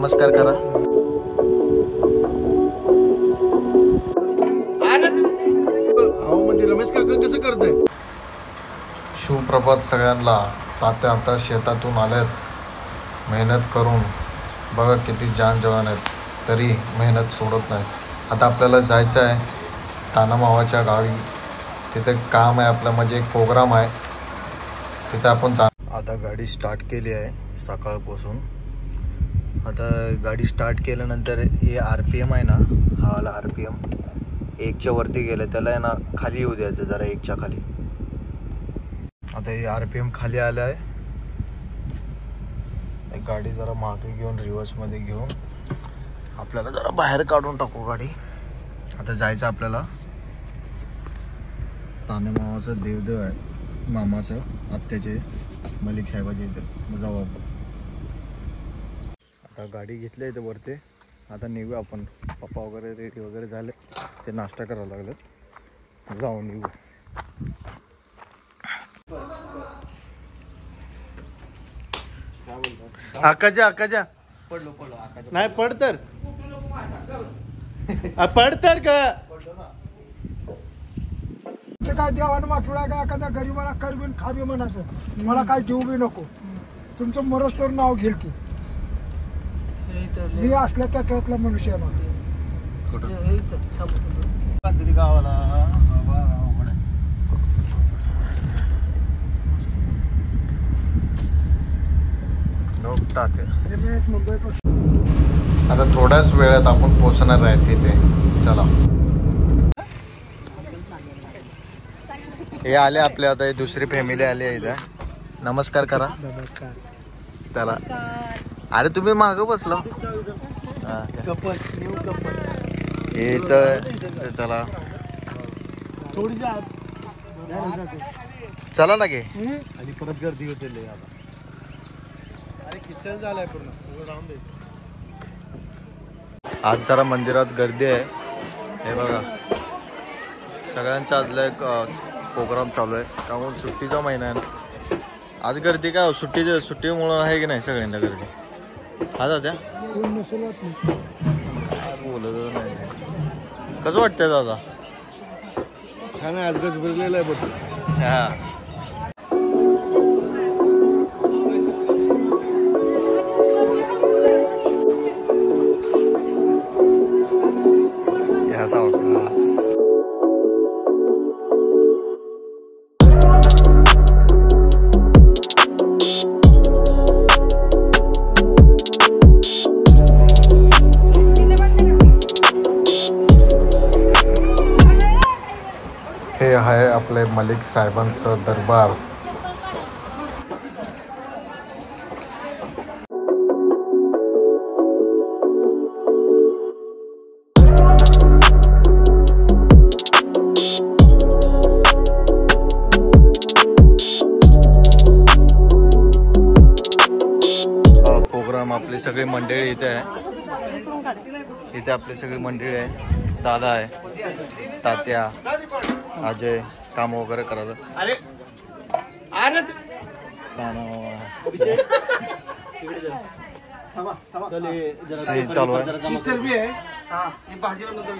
नमस्कार करा. रमेश काका कसं करताय. सुप्रभात सगळ्यांना. तात्या आता शेतातून आल्यात मेहनत करून. बघा किती जान जवान आहेत, तरी मेहनत सोडत नाही. आता आपल्याला जायचं आहे तानामावाच्या गावी. तिथे काम आहे आपलं, म्हणजे एक प्रोग्राम आहे, तिथे आपण जा. आता गाडी स्टार्ट केली आहे सकाळपासून. आता गाडी स्टार्ट केल्यानंतर हे RPM आहे ना, हा वाला RPM 1च्या वरती गेलं, त्याला आहे ना खाली येऊ द्यायचं जरा 1च्या खाली. आता हे RPM खाली आलं आहे. गाडी जरा मागे घेऊन रिव्हर्समध्ये घेऊन आपल्याला जरा बाहेर काढून टाकू गाडी. आता जायचं आपल्याला ताने मामाचं देवदेव आहे, मामाचं आत्याचे मलिक साहेबाचे इथं जाऊ आपण. आता गाडी घेतली इथं वरती. आता निघू आपण. पप्पा वगैरे रेडी वगैरे झाले, ते नाश्ता करायला लागलं. जाऊन निघू. आकाजा पडलो नाही पड तर का काय देवानं वाचवला का एखाद्या गरीबाला कर बिन खा बी म्हणायचं, मला काय देऊ बी नको, तुमचं मरोज तर नाव घेईल की. मी असल्या त्यातला मनुष्य आहे. गावाला मुंबई. आता थोड्याच वेळात आपण पोहोचणार आहे तिथे. चला. हे आले आपले, आता हे दुसरी फॅमिली आली आहे इथं. नमस्कार करा. नमस्कार. चला. अरे तुम्ही मागं बसला. हे तर चला चला ना गे. आणि परत गर्दी होते. अरे किचन झालंय पूर्ण राहून दे. आज जरा मंदिरात गर्दी आहे. हे बघा सगळ्यांचा आजला एक प्रोग्राम चालू आहे, त्यामुळे सुट्टीचा महिना आहे ना. आज गर्दी काय सुट्टीमुळं आहे की नाही सगळ्यांना गर्दी. हा दादा बोलत नाही. कसं वाटतंय दादा. छान आहे. आज गजबजलेलं आहे बघ. हा हे आहे आपले मलिक साहेबांचं दरबार. प्रोग्राम आपली सगळी मंडळी इथे आहे. इथे आपली सगळी मंडळी आहे. दादा आहे, तात्या, अजय काम वगैरे करायला. अरे चालू आहे.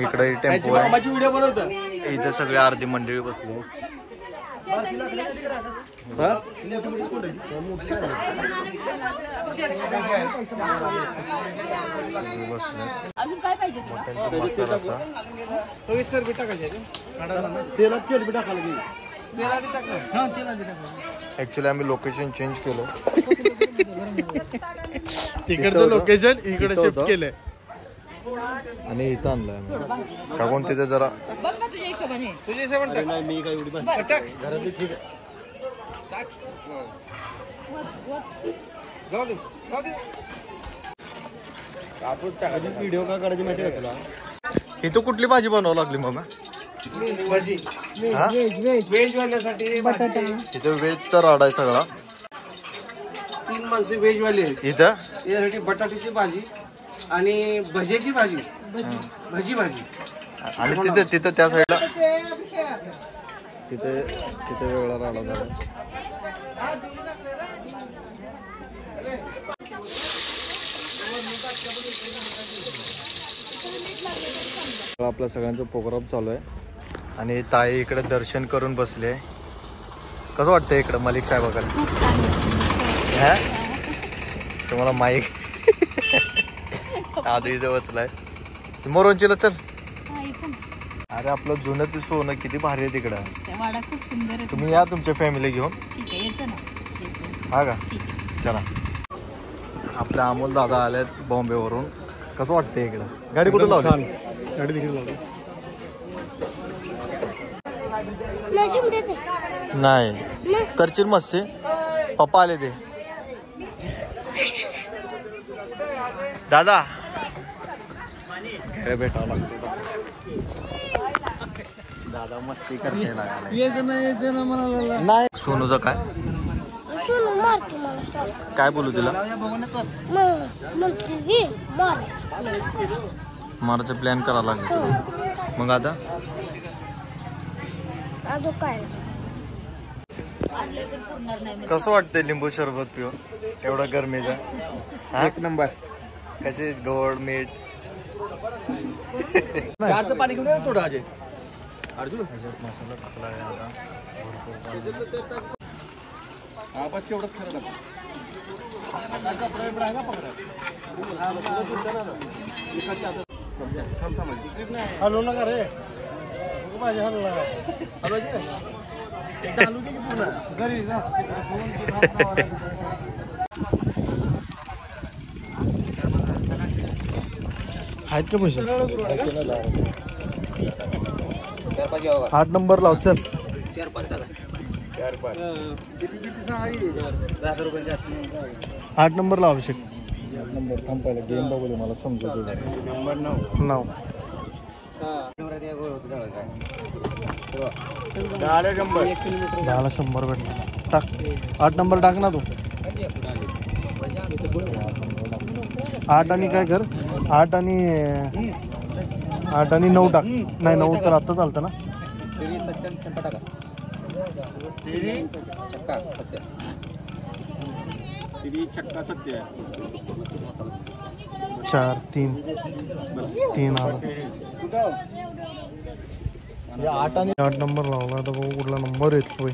इकडे टेम्पो आहे. इथे सगळे अर्धी मंडळी बसली. ऍक्च्युली आम्ही लोकेशन चेंज केलं. तिकडचं लोकेशन इकडे शिफ्ट केलंय आणि इथं आणलंय आम्ही. का कोण तिथे जरा व्हिडिओ का काढायची माहिती का तुला. इथं कुठली भाजी बनवावं लागली मग. भाजी व्हेज वाल्यासाठी इथे व्हेजचा राडा आहे सगळा. 3 माणसं व्हेज वाले आहेत इथं. यासाठी बटाट्याची भाजी आणि भज्याची भाजी, भाजी आणि तिथे तिथे त्या साईडला तिथे तिथे वेगळा राडा झाला. आपला सगळ्यांचा प्रोग्राम चालू आहे आणि ताई इकडे दर्शन करून बसले. कसं वाटतं इकडं मलिक साहेबाकडे? हा तुम्हाला माईक आधी इथं बसलाय. मोरोंचीला चल. अरे आपलं जुनं ते सोनं किती भारी आहे तिकडं. वाडा खूप सुंदर आहे. तुम्ही या तुमच्या फॅमिली घेऊन. ठीक आहे, येतो ना. हा का? चला. आपल्या अमोल दादा आलेत बॉम्बेवरून. कसं वाटतंय इकडं? गाडी कुठे लावली? गाडी तिकडे लावली. नाही करशील मस्त. पप्पा आले ते. दादा घरी भेटावं लागते. दादा मस्ती करते नाही. सोनूचं काय काय बोलू तिला? मारायचं प्लॅन करावं लागेल. मग आता कसं वाटतंय लिंबू सरबत पिऊ एवढा गरमीचा? एक नंबर. कसे गोड मीठ चारचं पाणी घेऊन थोडं अजय. अर्जुन मसाला टाकला आहे आता भरपूर. आवाज तेवढंच खरं लागतं. हॅलो नका रे घरी जा. आहेत का पैसे? 8 नंबर लाव चल. 8 नंबर लाव अभिषेक. 8 नंबर थांबायला गेम बघू मला समजू दे. Number 9 10 number. 10ला 100 भेटला. टाक 8 नंबर टाक ना तू. 8 आणि काय कर 8 आणि 9 टाक. नाही 9 तर आता चालतं ना. छक्का सत्य 4 3 आला. 8 नंबर लावला आता बघू कुठला नंबर येतोय.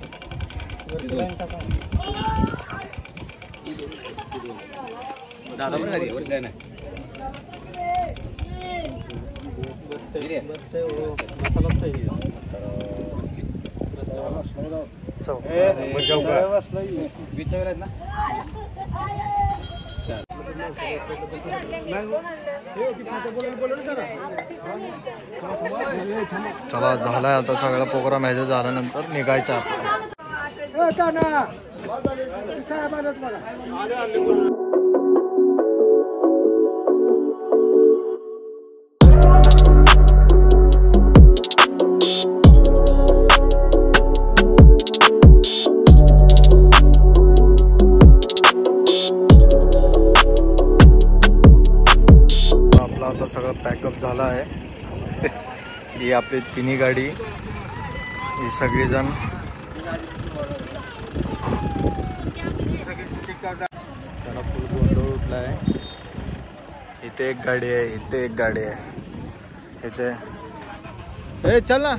चला झालाय आता सगळा प्रोग्राम ह्याच्या झाल्यानंतर निघायचा आपल्याला. आपला आता सगळं पॅकअप झाला आहे. ही आपली तिन्ही गाडी ही सगळीजण चला फुल गोंधळ उठला आहे. इथे एक गाडी आहे, इथे एक गाडी आहे, इथे ए चल ना.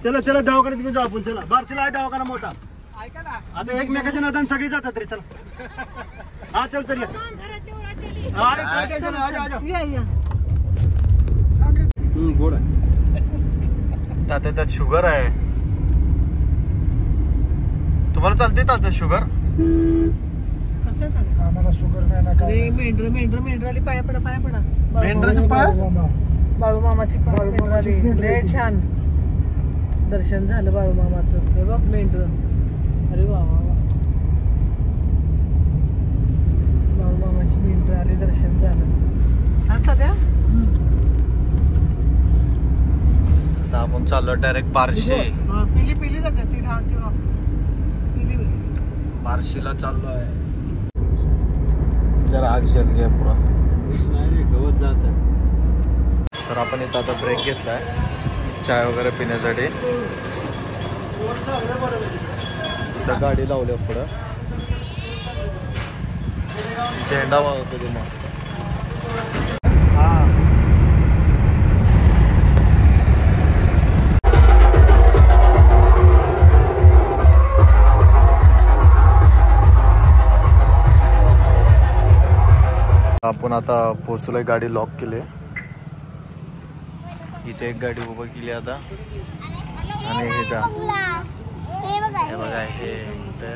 चला चला दवाखान्यात घेऊन जाऊ आपण. चला बारशीला आहे दवाखाना मोठा. आता एकमेकाच्या नादान सगळी जातात रे. चला हा चल चल. त्यात शुगर आहे. तुम्हाला चालते तात्या शुगर? आम्हाला शुगर नाही ना. मेंढर आली. पाया पडा मेंढराची पाय बाळू मामाची लय छान दर्शन झालं बाळू मामाचं. हे बघ मेंढर. अरे वा वा वा. झाले दर्शन झालं. आता त्या आता आपण चाललो डायरेक्ट बार्शी. पिली पिली जाते ती राहून ठेवा पिली बार्शीला चाललो आहे. जरा आग शेल घ्या पुरा गवत जात. तर आपण इथं आता ब्रेक घेतलाय चाय वगैरे पिण्यासाठी. इथं गाडी लावल्या पुढं झेंडा वाजवतो ते मग. आपण आता पोहोचलोय. गाडी लॉक केली. इथे एक गाडी उभं केली आता. आणि हे बघा हे इथं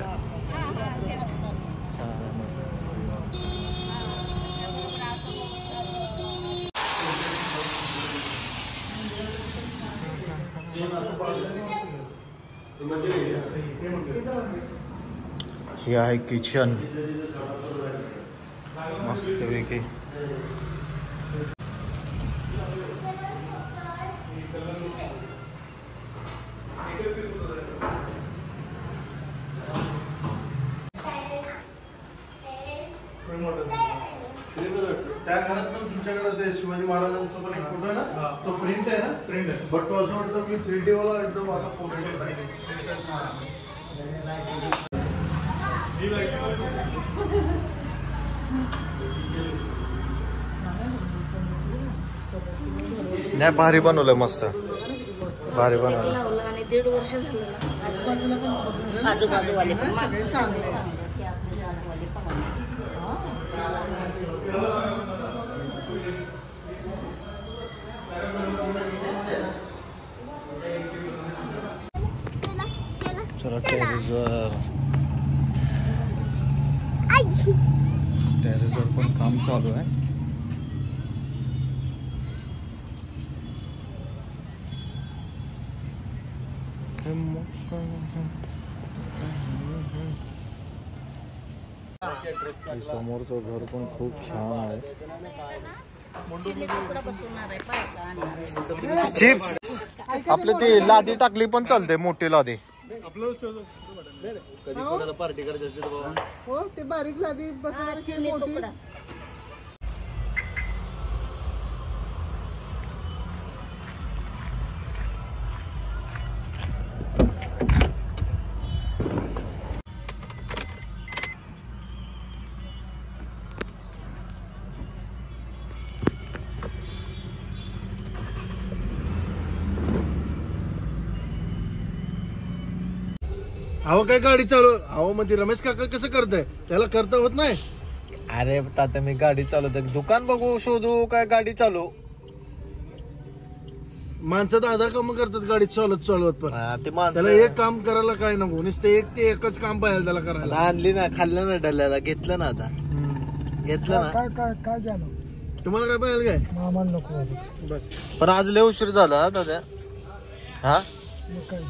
हे आहे किचन मस्त पैकी. त्या घरात पण तुमच्याकडे ते शिवाजी महाराजांचा पण एक फोटो आहे ना, तो प्रिंट आहे ना, प्रिंट आहे. बट तो असं वाटतं की 3D वाला एकदम असा फोटो नाही भारी बनवलंय मस्त भारी बनवलं. आणि 1.5 वर्ष झालं आजूबाजूवाले पण चला टेरेसवर पण काम चालू आहे. समोरचं घर पण खूप छान आहे. चिप्स आपले ते लादी टाकली पण चालते मोठी लादी. पार्टी करायची हो ते बारीक लादी बसवायची मोठी. अहो काय गाडी चालू. अहो मध्ये रमेश काका कसं करताय, त्याला करता होत नाही. अरे तात्या मी गाडी चालवतो. दुकान बघू शोधू काय गाडी चालू. माणसं तर आधा काम करतात गाडी चालवत पण. ते त्याला एक काम करायला काय नको, नुसतं ते एकच काम पाहिजे त्याला करायला. आणली ना खाल्लं ना डल्ल्याला घेतलं ना आता घेतलं ना. काय काय काय झालं तुम्हाला काय पाहिजे काय मामाला नको बस. पण आज लय उशीर झाला दादा. हा मग काय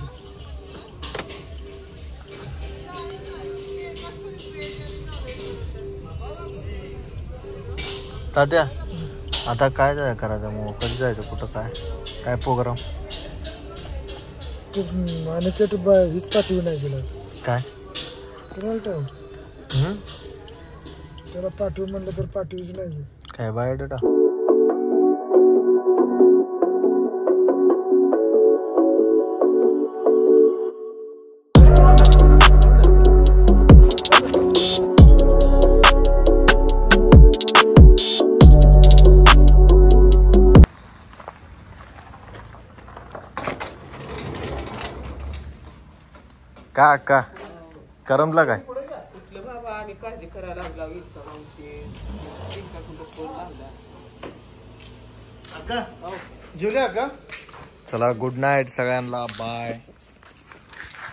तात्या आता काय करायचं मग कधी जायचं कुठं काय काय प्रोग्राम. आणि ते हीच पाठवी नाही गेलं काय त्याला पाठवी म्हणलं तर पाठवीच नाही. काय बायोडेटा का करमला काय. बाबा आणि काळजी करायला लागला जेवल्या का. चला गुड नाईट सगळ्यांना. Bye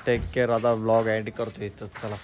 take care. आता व्लॉग एंड करतो इथं. चला.